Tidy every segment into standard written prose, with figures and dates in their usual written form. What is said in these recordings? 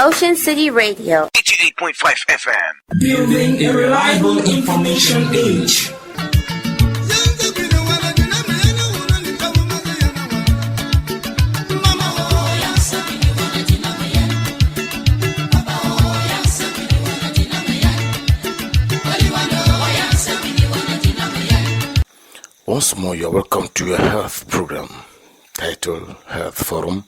Ocean City Radio. 88.5 FM. Building a reliable information age. Once more, you're welcome to your health program titled Health Forum.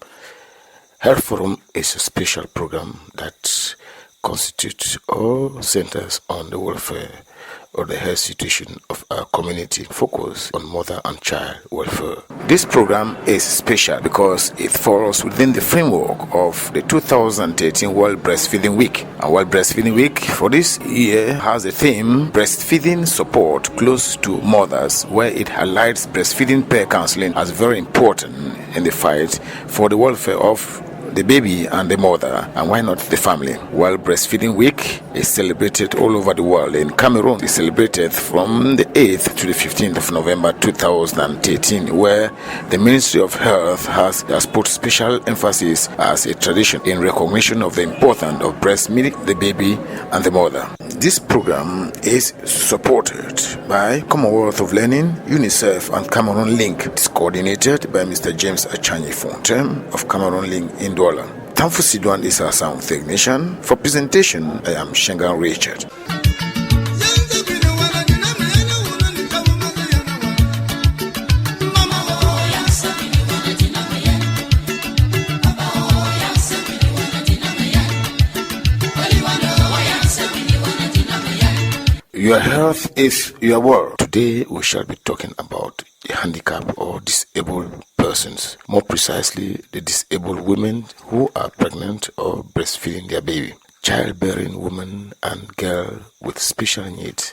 Health Forum is a special program that constitutes all centers on the welfare or the health situation of our community, focus on mother and child welfare. This program is special because it falls within the framework of the 2013 World Breastfeeding Week. And World Breastfeeding Week for this year has a theme, Breastfeeding Support Close to Mothers, where it highlights breastfeeding peer counseling as very important in the fight for the welfare of the baby and the mother, and why not the family. World Breastfeeding Week is celebrated all over the world. In Cameroon, it's celebrated from the 8th to the 15th of November 2013, where the Ministry of Health has put special emphasis as a tradition in recognition of the importance of breast milk, the baby and the mother. This program is supported by Commonwealth of Learning, UNICEF and Cameroon Link. It's coordinated by Mr. James Achanyi Fontaine of Cameroon Link in Douala. Thanfu Sidwan is our sound technician. For presentation, I am Shengan Richard. Your health is your world. Today we shall be talking about handicapped or disabled persons. More precisely, the disabled women who are pregnant or breastfeeding their baby. Childbearing women and girls with special needs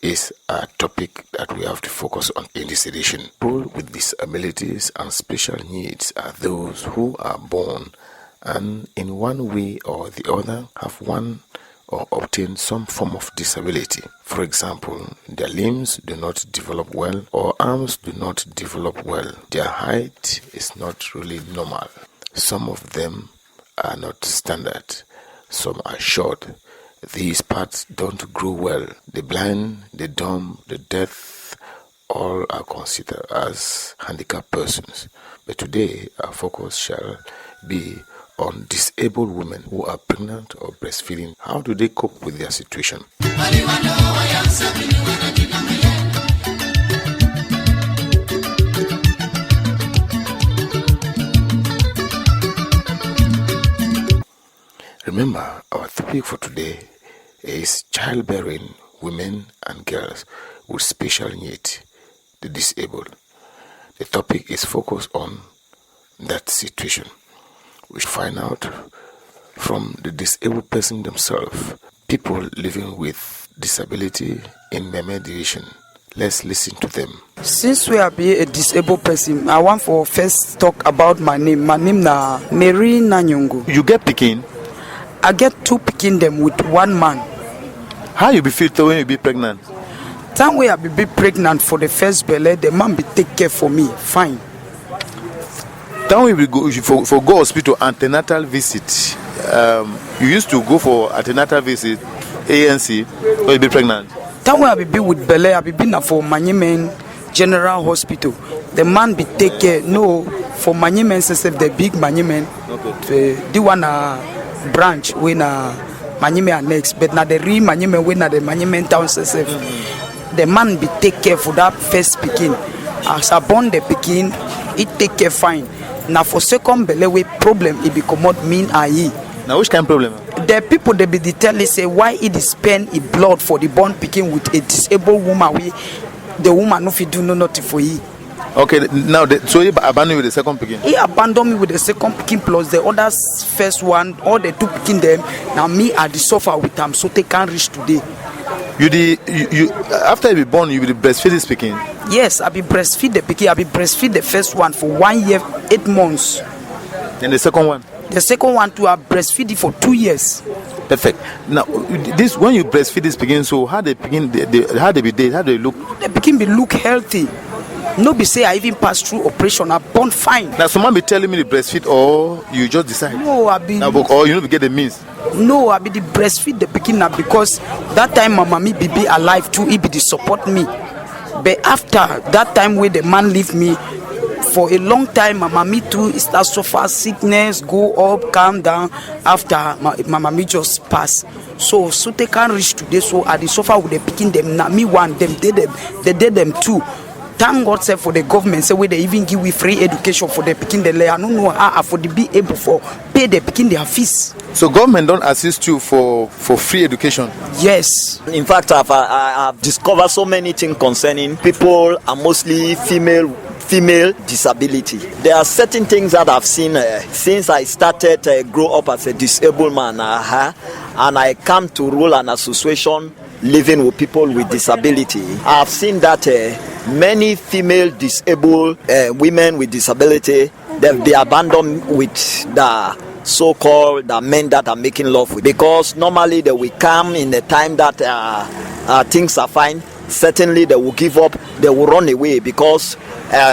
is a topic that we have to focus on in this edition. People with disabilities and special needs are those who are born and in one way or the other have one or obtain some form of disability. For example, their limbs do not develop well or arms do not develop well. Their height is not really normal. Some of them are not standard. Some are short. These parts don't grow well. The blind, the dumb, the deaf, all are considered as handicapped persons. But today, our focus shall be on disabled women who are pregnant or breastfeeding. How do they cope with their situation? Remember, our topic for today is childbearing women and girls with special needs, the disabled. The topic is focused on that situation. We find out from the disabled person themselves, people living with disability in Meme division. Let's listen to them. Since we are a disabled person, I want for first talk about my name. My name na Mary Nanyongo. You get picking? I get two picking them with one man. How you be feel when you be pregnant? Time we I be pregnant for the first belly, the man be take care for me. Fine. Then we will go for go hospital antenatal visit. You used to go for antenatal visit, ANC, when you be pregnant. Time we I be with belly, I be na for Manyemen General Hospital. The man be take care. No, for Manyemen, the big Manyemen. Okay. The one branch when Manyemen next, but now the real Manyemen when the Manyemen town the man be take care for that first picking. As I born the picking, it take care fine. Now for second belly problem it be commode mean aye. Now which kind of problem? The people they be tell say why it is spend a blood for the born picking with a disabled woman we the woman no fit do no nothing for you. Okay, now so he abandoned you with the second picking? He abandoned me with the second picking plus the others first one, all the two picking them. Now me I the suffer with them so they can't reach today. You after you be born you will breastfeed this picking? Yes, I be breastfeed the picking. I be breastfeed the first one for 1 year 8 months. And the second one? The second one to have breastfeed for 2 years. Perfect. Now, this when you breastfeed this picking, so how they begin? How they be dead? How they look? The picking be look healthy. No be say I even pass through operation, I born fine. Now, someone be telling me to breastfeed, or you just decide? No, I be. Now, or you know, get the means. No, I be the breastfeed the pikin na because that time my mommy be alive too. He be the support me. But after that time where the man leave me, for a long time, my mommy too start suffer sickness, go up, calm down. After my mommy just pass. So they can't reach today. So I dey suffer with the picking them. Now me one them, they did them too. Thank God say for the government say where they even give we free education for the picking the lay. I don't know how for the be able for pay the picking their fees. So government don't assist you for free education? Yes. In fact, I've discovered so many things concerning people and mostly female disability. There are certain things that I've seen since I started grow up as a disabled man, and I come to rule an association living with people with disability. I've seen that many female disabled women with disability, they'll be abandoned with the so-called the men that are making love with, because normally they will come in the time that things are fine. Certainly they will give up, they will run away because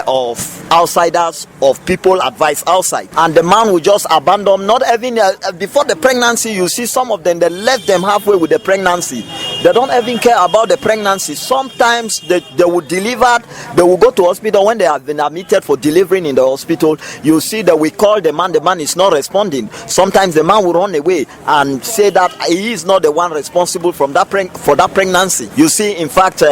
of outsiders, of people advice outside, and the man will just abandon. Not even before the pregnancy, you see some of them, they left them halfway with the pregnancy. They don't even care about the pregnancy. Sometimes they will deliver, they will go to hospital. When they have been admitted for delivering in the hospital, you see that we call the man is not responding. Sometimes the man will run away and say that he is not the one responsible for that pregnancy. You see, in fact,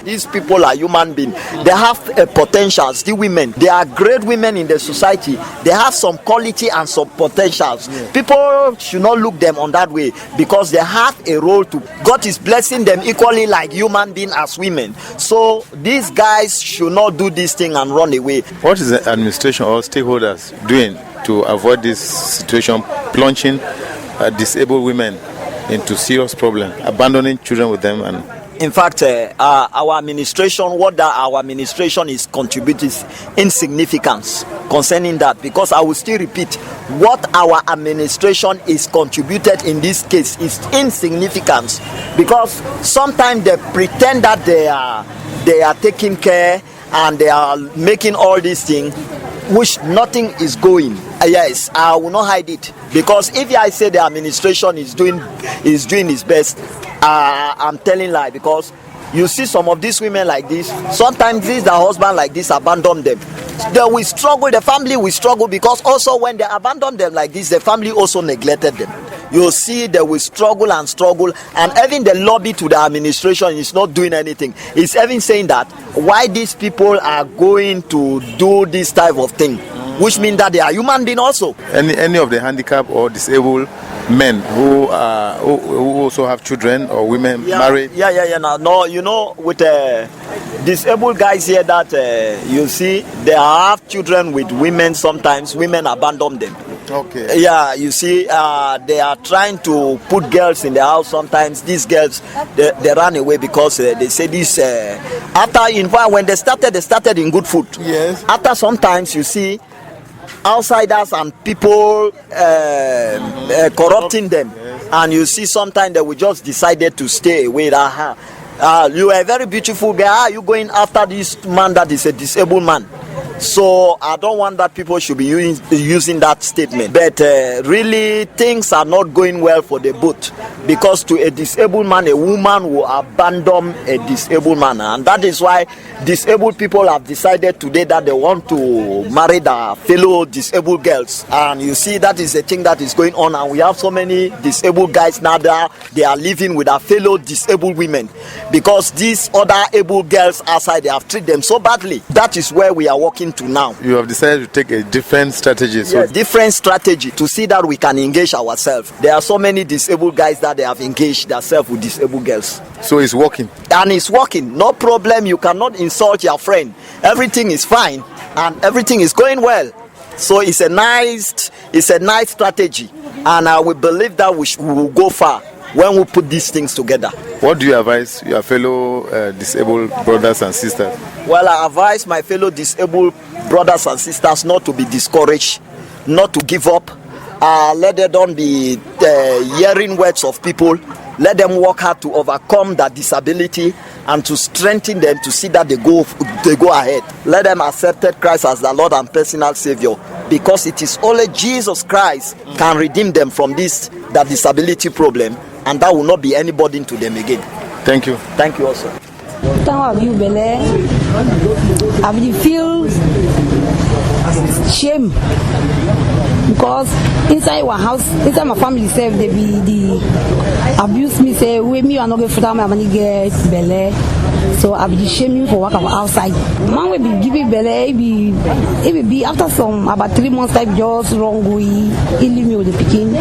these people are human beings. They have potentials. The women, they are great women in the society. They have some quality and some potentials. Yeah. People should not look them on that way because they have a role to. God is blessing them equally like human beings as women. So these guys should not do this thing and run away. What is the administration or stakeholders doing to avoid this situation, plunging disabled women into serious problem, abandoning children with them? And in fact, our administration, our administration is contributing insignificance concerning that, because I will still repeat, what our administration is contributed in this case is insignificance, because sometimes they pretend that they are taking care and they are making all these things, which nothing is going. Yes, I will not hide it, because if I say the administration is doing its best, I'm telling lie, because you see some of these women like this, sometimes the husband like this abandon them. They will struggle, the family will struggle, because also when they abandon them like this, the family also neglected them. You see they will struggle, and even the lobby to the administration is not doing anything. It's even saying that why these people are going to do this type of thing, which means that they are human beings also. Any of the handicapped or disabled men who also have children or women married? No, you know, with disabled guys here that you see, they have children with women. Sometimes women abandon them. Okay. Yeah, you see, they are trying to put girls in the house. Sometimes these girls they run away because they say this. After, in fact, when they started in good food. Yes. After sometimes you see outsiders and people corrupting them, and you see sometimes they will just decided to stay away. You are a very beautiful girl. Are you going after this man that is a disabled man? So I don't want that people should be using that statement. But really, things are not going well for the both, because to a disabled man, a woman will abandon a disabled man, and that is why disabled people have decided today that they want to marry their fellow disabled girls. And you see, that is a thing that is going on, and we have so many disabled guys now that they are living with their fellow disabled women, because these other able girls outside, they have treated them so badly. That is where we are working to now. You have decided to take a different strategy. Yes, different strategy to see that we can engage ourselves. There are so many disabled guys that they have engaged themselves with disabled girls. So it's working. And it's working. No problem. You cannot insult your friend. Everything is fine and everything is going well. So it's a nice strategy, and I will believe that we will go far when we put these things together. What do you advise your fellow disabled brothers and sisters? Well, I advise my fellow disabled brothers and sisters not to be discouraged, not to give up. Let them don't be hearing words of people. Let them work hard to overcome that disability. and to strengthen them to see that they go ahead. Let them accept Christ as their Lord and personal Savior, because it is only Jesus Christ can redeem them from that disability problem, and that will not be any burden to them again. Thank you. Thank you also. I feel shame because inside our house, inside my family, they abuse me, say, "With me, I'm not going to my money get belly." So I be shaming for work outside. Man will be giving belly. It will be after about 3 months time just wrong way. He leave me with the picking.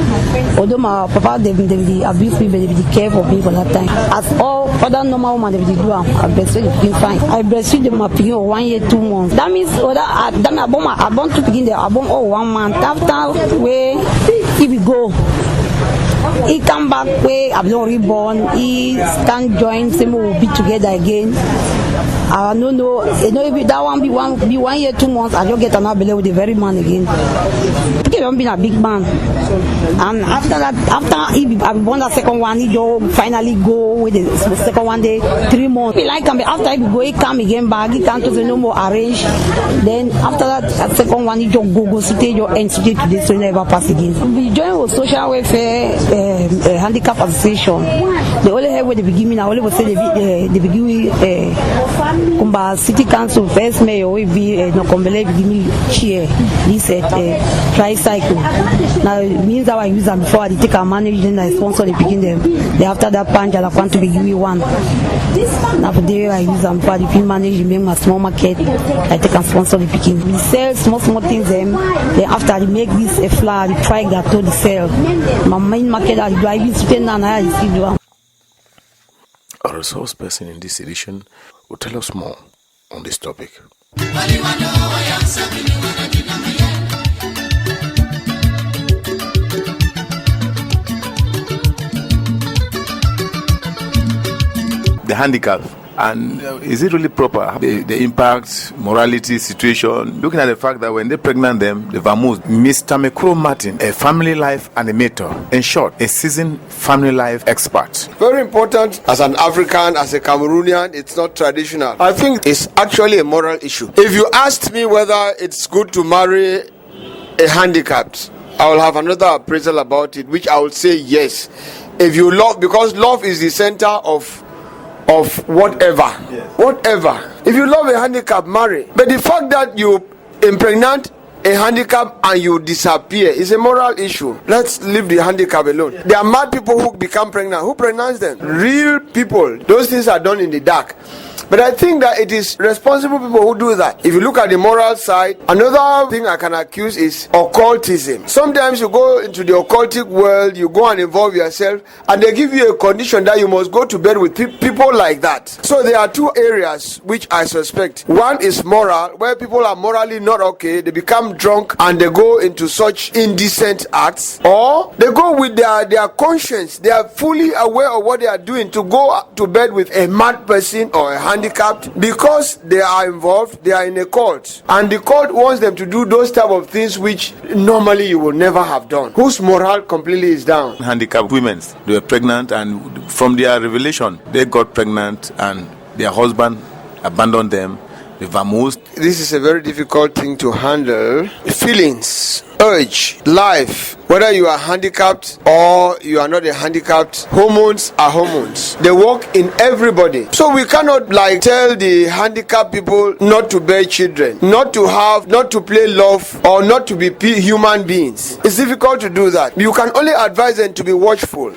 Although my papa they abuse me, but they care for me for that time. As all other normal women they do, I breastfeed the picking fine. I breastfeed them my picking 1 year 2 months. That means I born to begin there. I born all 1 month after where he will go. He come back where I've not reborn. He can join. Same will be together again. I don't know. You know, if that one be 1 year 2 months, I don't get another belly with the very man again. He don't be a big man. And after that, after he be born the second one, he just finally go with the second one day 3 months. He like come after he go, he come again back. He can't do no more arrange. Then after that second one, he just go stage your institute to this, so never pass again. We join with social welfare. Handicap association. The only head where they begin me now, only will say they begin with Kumba City Council first mayor will be no Kombele begin me chair. This tricycle. Now it means that I use them before I take a manage, then I sponsor the begin them. Then after that punch I want to begin with one. Now for there I use them for the pin manage, make my small market. I take and sponsor the picking. We sell small things them. Then after I make this a flour, the try that to the sell. My main market I do. Our resource person in this edition will tell us more on this topic. The handicap. And is it really proper? The impact, morality, situation, looking at the fact that when they pregnant them, the vamoose, Mr. Mekuro Martin, a family life animator, in short, a seasoned family life expert. Very important as an African, as a Cameroonian, it's not traditional. I think it's actually a moral issue. If you asked me whether it's good to marry a handicapped, I will have another appraisal about it, which I will say yes. If you love, because love is the center of whatever. Yes. Whatever. If you love a handicap, marry. But the fact that you impregnate a handicap and you disappear is a moral issue. Let's leave the handicap alone. Yes. There are mad people who become pregnant. Who pregnants them? Real people. Those things are done in the dark. But I think that it is responsible people who do that. If you look at the moral side, another thing I can accuse is occultism. Sometimes you go into the occultic world, you go and involve yourself, and they give you a condition that you must go to bed with people like that. So there are two areas which I suspect. One is moral, where people are morally not okay, they become drunk and they go into such indecent acts, or they go with their conscience. They are fully aware of what they are doing to go to bed with a mad person or a handicapped, because they are involved, they are in a cult, and the cult wants them to do those type of things which normally you will never have done, whose moral completely is down. Handicapped women, they were pregnant, and from their revelation they got pregnant and their husband abandoned them. The vamoose. This is a very difficult thing to handle. Feelings, urge, life, whether you are handicapped or you are not a handicapped, hormones are hormones. They work in everybody. So we cannot tell the handicapped people not to bear children, not to play love, or not to be human beings. It's difficult to do that. You can only advise them to be watchful.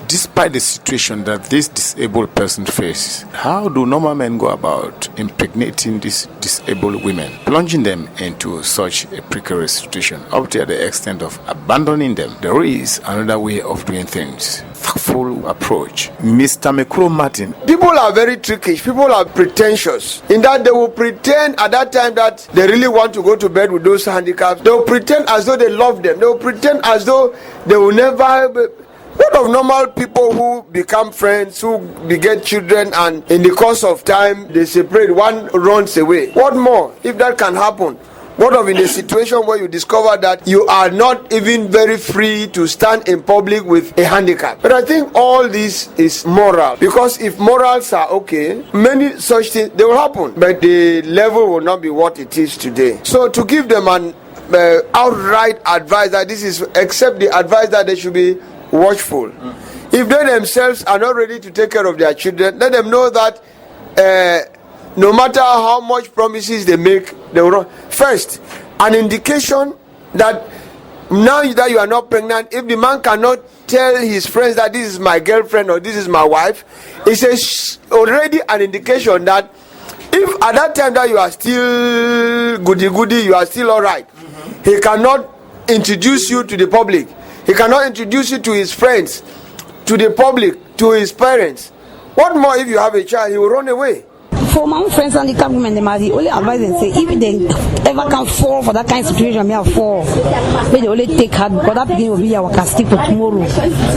Despite the situation that this disabled person faces, how do normal men go about impregnating these disabled women, plunging them into such a precarious situation up to the extent of abandoning them? There is another way of doing things. Thoughtful approach. Mr. Mekuro Martin. People are very tricky. People are pretentious in that they will pretend at that time that they really want to go to bed with those handicaps. They will pretend as though they love them. They will pretend as though they will never What of normal people who become friends, who beget children, and in the course of time they separate, one runs away? What more if that can happen? What of in a situation where you discover that you are not even very free to stand in public with a handicap? But I think all this is moral, because if morals are okay, many such things they will happen, but the level will not be what it is today. So to give them an outright advice that this is, except the advice that they should be watchful. If they themselves are not ready to take care of their children, let them know that no matter how much promises they make, they will run. First, an indication that now that you are not pregnant, if the man cannot tell his friends that this is my girlfriend or this is my wife, it's already an indication that if at that time that you are still goody, you are still all right, he cannot introduce you to the public. He cannot introduce you to his friends, to the public, to his parents. What more if you have a child, he will run away. For my own friends and the government, they might only advise and say if they ever can fall for that kind of situation, may have fall. May they only take heart, because that beginning will be our casting for tomorrow.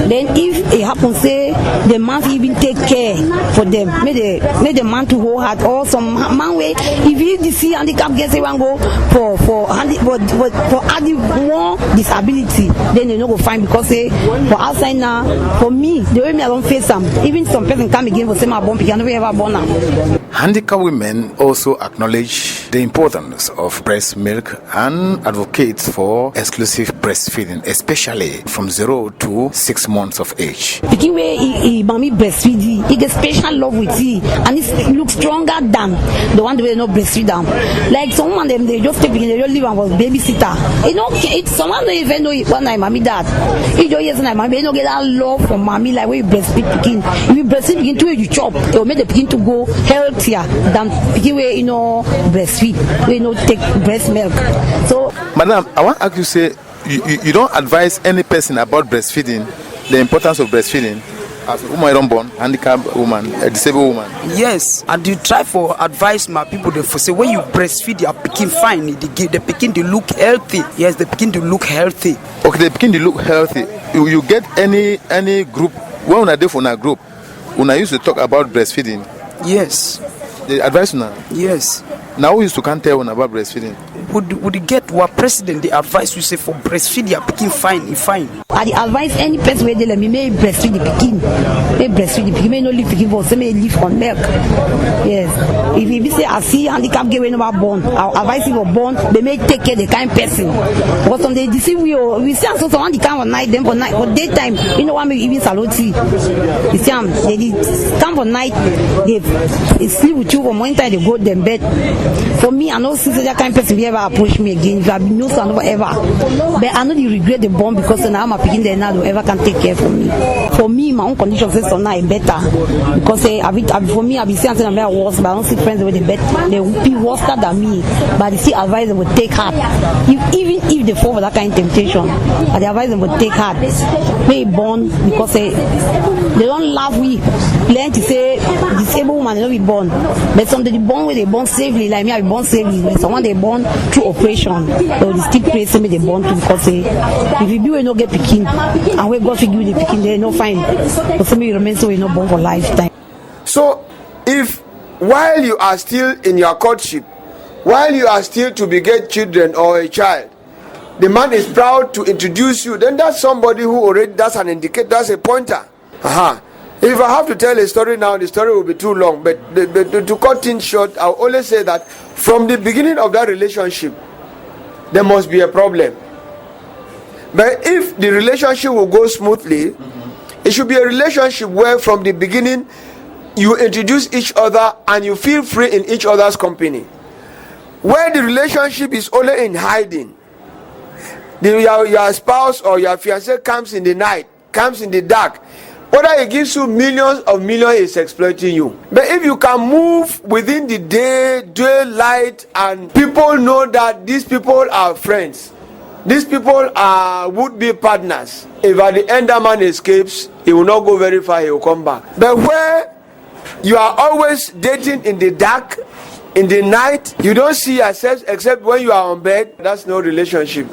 Then if it happens, say the man even take care for them, may the man to hold heart, or some man way if he see handicap gets one go for adding more disability, then they no go find, because say for outside now, for me the way me I don't face them, even some person come again for say my born can never ever born now. Handicapped women also acknowledge the importance of breast milk and advocate for exclusive breastfeeding, especially from 0 to 6 months of age. Picking where he mommy breastfeed, he gets special love with he, and it looks stronger than the one they not breastfeed them. Like someone them they just take picking, they just leave and was babysitter. You know, it's someone don't even know it one night mommy dad. If you years night mommy, you don't get that love from mommy like when you breastfeed picking. If you breastfeed picking too, you chop, it will make the picking to go healthier than picking where breastfeed, where take breast milk. So, Madam, I want to ask you, say you don't advise any person about breastfeeding, the importance of breastfeeding as a woman unborn, handicapped woman, a disabled woman. Yes, and you try for advice my people they for say when you breastfeed your pikin fine, the pikin they look healthy. Yes, the pikin they look healthy. Okay, the pikin they look healthy. You get any group when una dey for una group, una used to talk about breastfeeding. Yes. The advice now. Yes. Now we used to can't tell one about breastfeeding. Would you get what president the advice you say for breastfeed your pikin fine? I advise any person where they let me may breastfeed the pikin. May breastfeed the pikin, may not leave pikin for say may live on milk. Yes. If you say I see handicap get when born, I'll advise you born, they may take care of the kind person. Because some they deceive we see also someone the kind of night, then for night for daytime, you know what me even saloti. You see they come for night, they sleep with you for morning time they go to them bed. For me, I know since that kind of person will ever approach me again. If I be no son ever, but I know you regret the bomb because now I'm picking there now. Whoever can take care for me. For me, my own condition says so now is better because for me, I be saying something about worse, but I don't see friends with the better. They will be worse than me, but they see advise them would take heart. Even if they fall for that kind of temptation, but the advise them would take heart. They born because they don't love we. Learn to say disabled woman they don't be born, but some they born where they born safely. Like me, I be born safely. When someone they born through operation, they will still pray say me they born to because if you do we no get picking and we God to give you the picking, they no fine. But some me remain so we no born for lifetime. So if while you are still in your courtship, while you are still to beget children or a child, the man is proud to introduce you, then that's somebody who already, that's an indicator, that's a pointer. If I have to tell a story now, the story will be too long, but to cut things short, I'll only say that from the beginning of that relationship, there must be a problem. But if the relationship will go smoothly, it should be a relationship where from the beginning you introduce each other and you feel free in each other's company. Where the relationship is only in hiding, your spouse or your fiancé comes in the night, comes in the dark, whether he gives you millions, is exploiting you. But if you can move within the daylight, and people know that these people are friends, these people are would-be partners, if at the end that man escapes, he will not go very far, he will come back. But where you are always dating in the dark, in the night, you don't see yourself except when you are on bed, that's no relationship.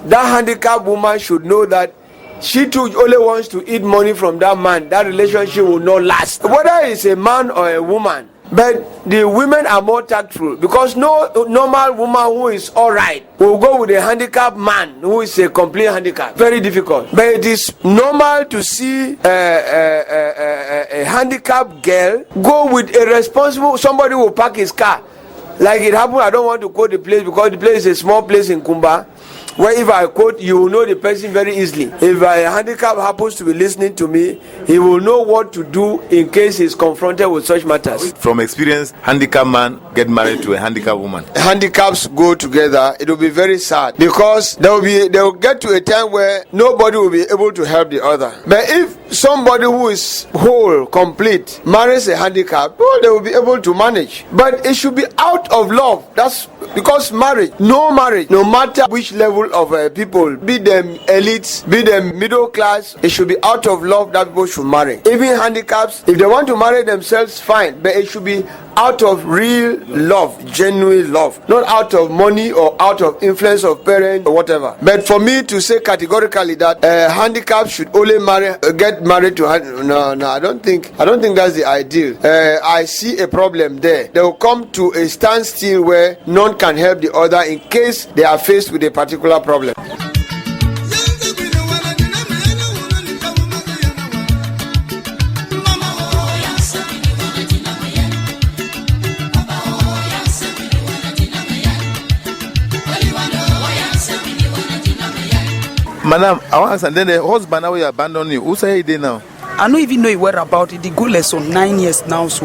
That handicapped woman should know that she too only wants to eat money from that man, that relationship will not last. Whether it's a man or a woman, but the women are more tactful, because no normal woman who is all right will go with a handicapped man who is a complete handicap. Very difficult. But it is normal to see a handicapped girl go with a responsible, somebody who will park his car. Like it happened, I don't want to quote the place because the place is a small place in Kumba, where if I quote, you will know the person very easily. If a handicap happens to be listening to me, he will know what to do in case he's confronted with such matters. From experience, handicapped man get married to a handicapped woman. Handicaps go together, it will be very sad, because they will get to a time where nobody will be able to help the other. But if somebody who is whole, complete, marries a handicap, well, they will be able to manage. But it should be out of love. That's because marriage, no matter which level of people, be them elites, be them middle class, it should be out of love that people should marry. Even handicaps, if they want to marry themselves, fine, but it should be out of real love, genuine love, not out of money or out of influence of parents or whatever. But for me to say categorically that handicaps should only get married to no, I don't think that's the ideal. I see a problem there. They will come to a standstill where none can help the other in case they are faced with a particular problem. Madam, I want to ask, and then the husband now will abandon you. Who say he did now? I don't even know he whereabout. He go less on 9 years now, so.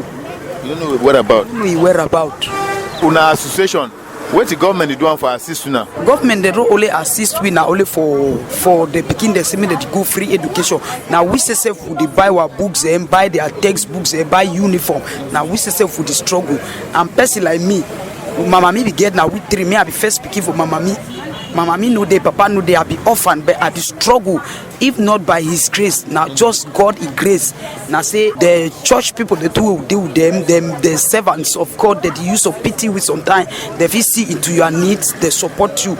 You don't know whereabout? I don't know he whereabout. Una association, what the government is doing for assist you now? Government they don't only assist we now only for the picking the semi that go free education. Now we say would they buy our books and buy their textbooks and buy uniform. Now we say would the struggle. And person like me, mama me be get now we 3 me I be first speaking for mama me. Mama me no day, papa no day, I be orphan, but I be struggle. If not by his grace, now just God in grace. Now say the church people they do them the servants of God that the use of pity with sometimes they see into your needs, they support you.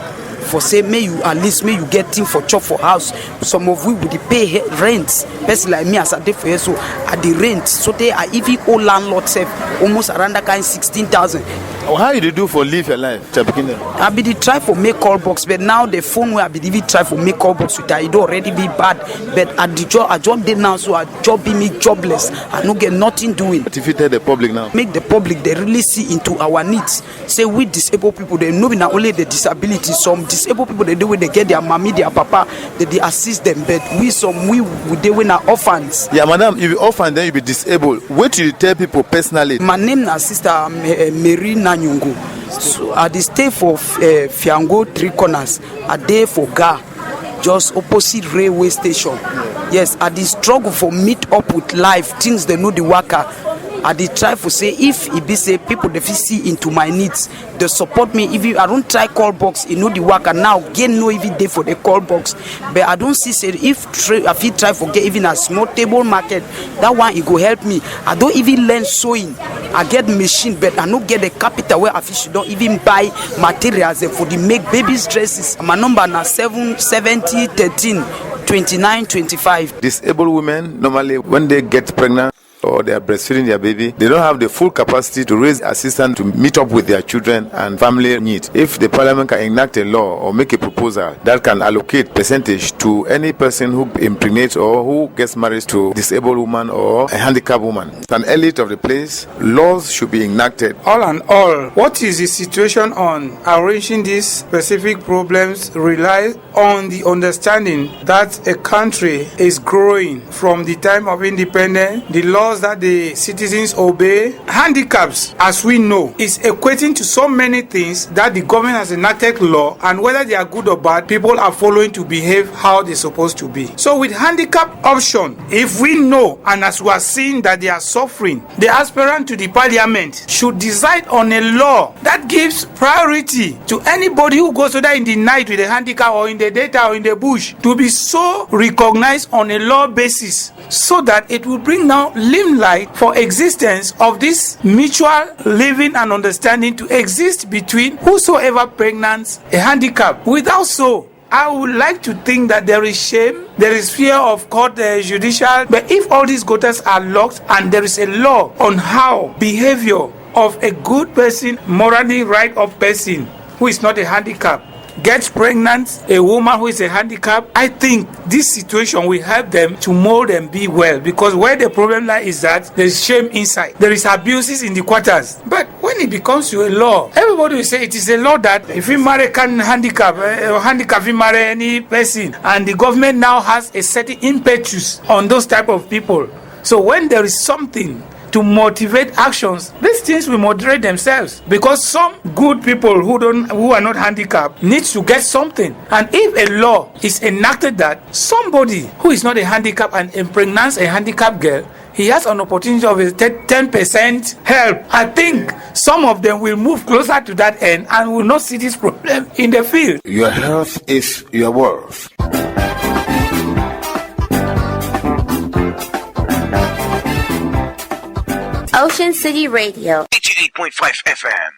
For say may you at least may you get thing for chop for house. Some of we would pay rent. Person like me as a day for you, so at the rent. So they are even old landlord self almost around that kind 16,000. How you do for live your life? I be the try for make call box, but now the phone where I be the try for make call box with it already be bad. But at the job I job did now, so I job be me jobless. I no get nothing doing. But if you tell the public now, make the public they really see into our needs. Say we disabled people they know not only the disability. Some disabled people they do when they get their mommy, their papa, they assist them. But we they win our orphans. Yeah, madam, if you orphan then you be disabled. What do you tell people personally? My name is Sister Mary Nanyungu. So I stay for Fiango 3 corners. I day for Ga, just opposite railway station. Yes, I struggle for meet up with life things they know the worker. I try for say if it be say people they see into my needs, they support me. If I don't try call box, you know the worker now gain no every day for the call box. But I don't see say if I try for get even a small table market, that one it go help me. I don't even learn sewing. I get machine, but I don't get the capital where I should don't even buy materials for the make babies dresses. My number now 770 13 29 25. Disabled women normally when they get pregnant or they are breastfeeding their baby, they don't have the full capacity to raise assistance to meet up with their children and family needs. If the parliament can enact a law or make a proposal that can allocate percentage to any person who impregnates or who gets married to a disabled woman or a handicapped woman, it's an elite of the place, laws should be enacted. All in all, what is the situation on arranging these specific problems relies on the understanding that a country is growing from the time of independence, the laws that the citizens obey. Handicaps, as we know, is equating to so many things that the government has enacted law, and whether they are good or bad, people are following to behave how they're supposed to be. So with handicap option, if we know and as we are seeing that they are suffering, the aspirant to the parliament should decide on a law that gives priority to anybody who goes whether in the night with a handicap or in the daytime or in the bush to be so recognized on a law basis, so that it will bring now limelight for existence of this mutual living and understanding to exist between whosoever pregnant a handicap. Without so, I would like to think that there is shame, there is fear of court, judicial. But if all these quotas are locked and there is a law on how behavior of a good person, morally right of person who is not a handicap gets pregnant, a woman who is a handicap, I think this situation will help them to mold and be well, because where the problem lies is that there is shame inside, there is abuses in the quarters. But when it becomes to a law, everybody will say it is a law that if you marry can handicap or handicap you marry any person, and the government now has a certain impetus on those type of people. So when there is something to motivate actions, these things will moderate themselves, because some good people who are not handicapped need to get something. And if a law is enacted that somebody who is not a handicap and impregnates a handicapped girl, he has an opportunity of a 10% help, I think some of them will move closer to that end and will not see this problem in the field. Your health is your worth. Ocean City Radio 88.5 FM.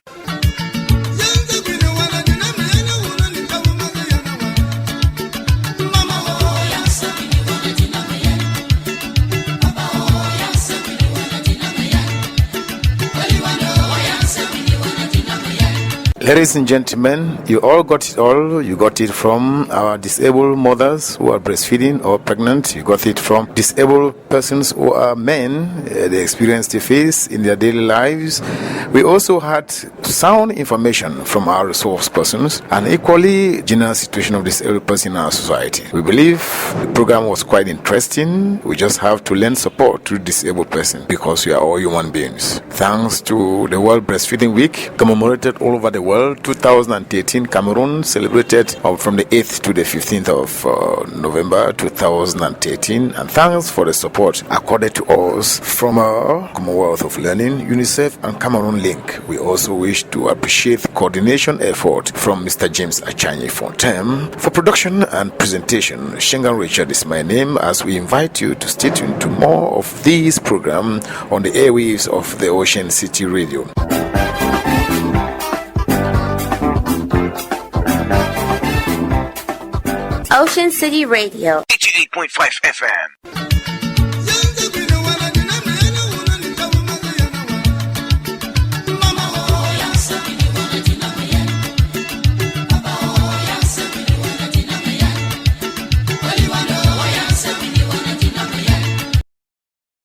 Ladies and gentlemen, you all got it all. You got it from our disabled mothers who are breastfeeding or pregnant. You got it from disabled persons who are men, the experience they face in their daily lives. We also had sound information from our resource persons and equally general situation of disabled person in our society. We believe the program was quite interesting. We just have to lend support to disabled person because we are all human beings. Thanks to the World Breastfeeding Week, commemorated all over the world. 2018, Cameroon celebrated from the 8th to the 15th of November 2018, and thanks for the support accorded to us from our Commonwealth of Learning, UNICEF and Cameroon Link. We also wish to appreciate the coordination effort from Mr. James Achanyi Fontem. For production and presentation, Shengan Richard is my name, as we invite you to stay tuned to more of this program on the airwaves of the Ocean City Radio. Ocean City Radio 88.5 FM.